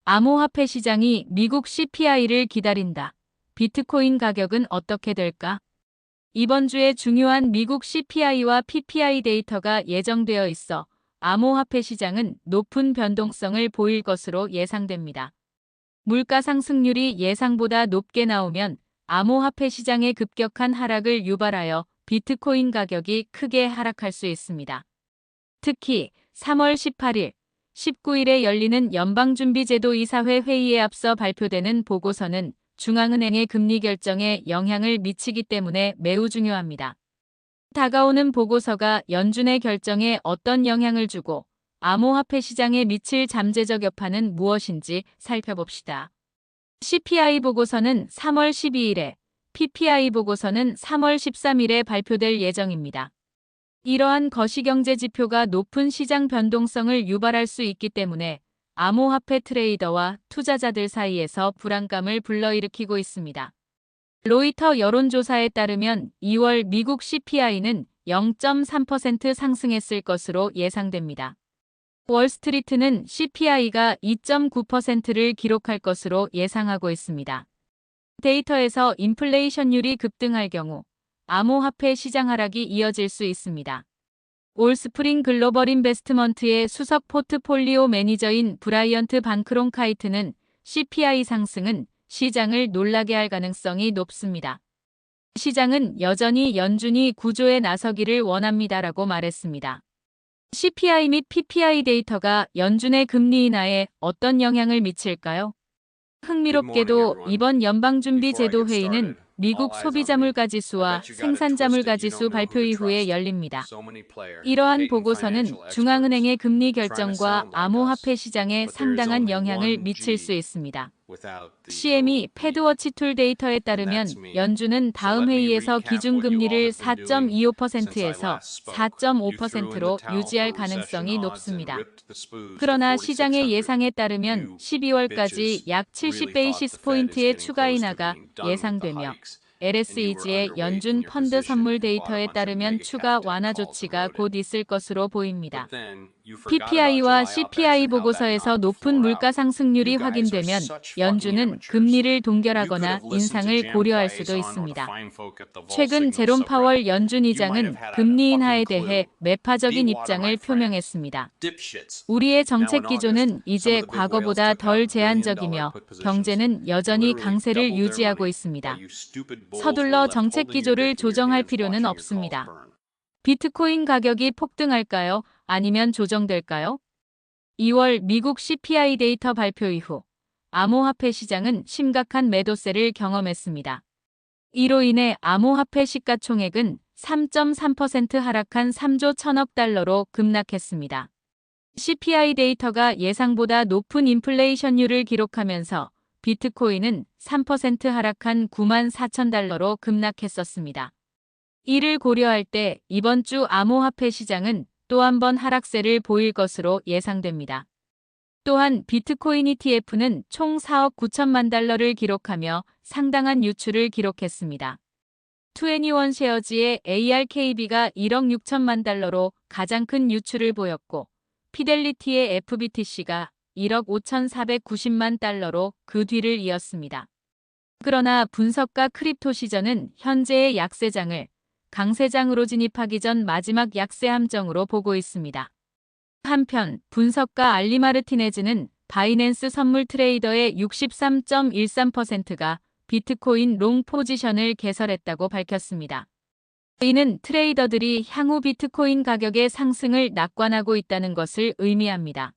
암호화폐 시장이 미국 CPI를 기다린다. 비트코인 가격은 어떻게 될까? 이번 주에 중요한 미국 CPI와 PPI 데이터가 예정되어 있어 암호화폐 시장은 높은 변동성을 보일 것으로 예상됩니다. 물가 상승률이 예상보다 높게 나오면 암호화폐 시장의 급격한 하락을 유발하여 비트코인 가격이 크게 하락할 수 있습니다. 특히 3월 18일, 19일에 열리는 연방준비제도 이사회 회의에 앞서 발표되는 보고서는 중앙은행의 금리 결정에 영향을 미치기 때문에 매우 중요합니다. 다가오는 보고서가 연준의 결정에 어떤 영향을 주고 암호화폐 시장에 미칠 잠재적 여파는 무엇인지 살펴봅시다. CPI 보고서는 3월 12일에, PPI 보고서는 3월 13일에 발표될 예정입니다. 이러한 거시경제 지표가 높은 시장 변동성을 유발할 수 있기 때문에 암호화폐 트레이더와 투자자들 사이에서 불안감을 불러일으키고 있습니다. 로이터 여론조사에 따르면 2월 미국 CPI는 0.3% 상승했을 것으로 예상됩니다. 월스트리트는 CPI가 2.9%를 기록할 것으로 예상하고 있습니다. 데이터에서 인플레이션율이 급등할 경우 암호화폐 시장 하락이 이어질 수 있습니다. 올스프링 글로벌 인베스트먼트의 수석 포트폴리오 매니저인 브라이언트 반크론카이트는 CPI 상승은 시장을 놀라게 할 가능성이 높습니다. 시장은 여전히 연준이 구조에 나서기를 원합니다라고 말했습니다. CPI 및 PPI 데이터가 연준의 금리 인하에 어떤 영향을 미칠까요? 흥미롭게도 이번 연방준비제도 회의는 미국 소비자 물가 지수와 생산자 물가 지수 발표 이후에 열립니다. 이러한 보고서는 중앙은행의 금리 결정과 암호화폐 시장에 상당한 영향을 미칠 수 있습니다. CME 패드워치 툴 데이터에 따르면 연준은 다음 회의에서 기준금리를 4.25%에서 4.5%로 유지할 가능성이 높습니다. 그러나 시장의 예상에 따르면 12월까지 약 70베이시스 포인트의 추가 인하가 예상되며 LSEG의 연준 펀드 선물 데이터에 따르면 추가 완화 조치가 곧 있을 것으로 보입니다. PPI와 CPI 보고서에서 높은 물가 상승률이 확인되면 연준은 금리를 동결하거나 인상을 고려할 수도 있습니다. 최근 제롬 파월 연준 의장은 금리 인하에 대해 매파적인 입장을 표명했습니다. 우리의 정책 기조는 이제 과거보다 덜 제한적이며 경제는 여전히 강세를 유지하고 있습니다. 서둘러 정책 기조를 조정할 필요는 없습니다. 비트코인 가격이 폭등할까요? 아니면 조정될까요? 2월 미국 CPI 데이터 발표 이후 암호화폐 시장은 심각한 매도세를 경험했습니다. 이로 인해 암호화폐 시가총액은 3.3% 하락한 3조 1천억 달러로 급락했습니다. CPI 데이터가 예상보다 높은 인플레이션율을 기록하면서 비트코인은 3% 하락한 9만 4천 달러로 급락했었습니다. 이를 고려할 때 이번 주 암호화폐 시장은 또 한 번 하락세를 보일 것으로 예상됩니다. 또한 비트코인 ETF는 총 4억 9천만 달러를 기록하며 상당한 유출을 기록했습니다. 21 쉐어지의 ARKB가 1억 6천만 달러로 가장 큰 유출을 보였고 피델리티의 FBTC가 1억 5,490만 달러로 그 뒤를 이었습니다. 그러나 분석가 크립토 시전은 현재의 약세장을 강세장으로 진입하기 전 마지막 약세 함정으로 보고 있습니다. 한편 분석가 알리 마르티네즈는 바이낸스 선물 트레이더의 63.13%가 비트코인 롱 포지션을 개설했다고 밝혔습니다. 이는 트레이더들이 향후 비트코인 가격의 상승을 낙관하고 있다는 것을 의미합니다.